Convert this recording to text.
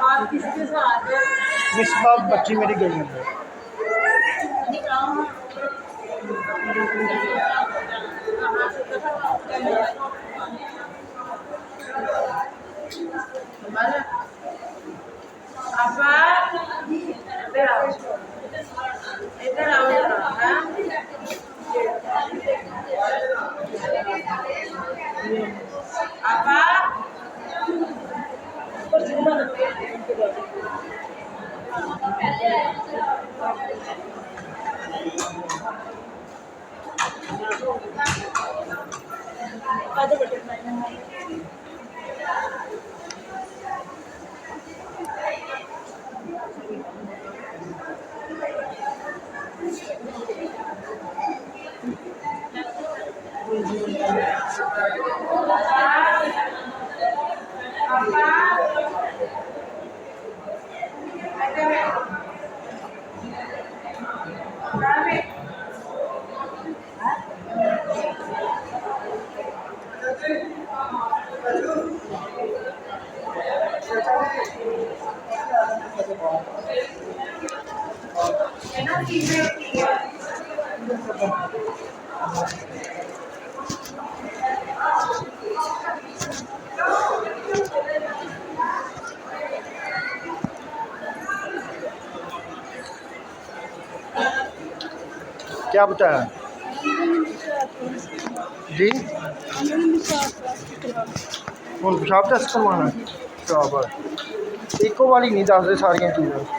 आप किसके साथ हो? इस बात बच्ची मेरी गई है। इधर आओ आपा क्या बताया जी? ਹੁਣ ਪਿਸ਼ਾਬ ਟੈਸਟ ਕਰਵਾਉਣਾ। ਸ਼ਾਬਾਸ਼, ਇੱਕੋ ਵਾਰੀ ਨਹੀਂ ਦੱਸਦੇ ਸਾਰੀਆਂ ਚੀਜ਼ਾਂ।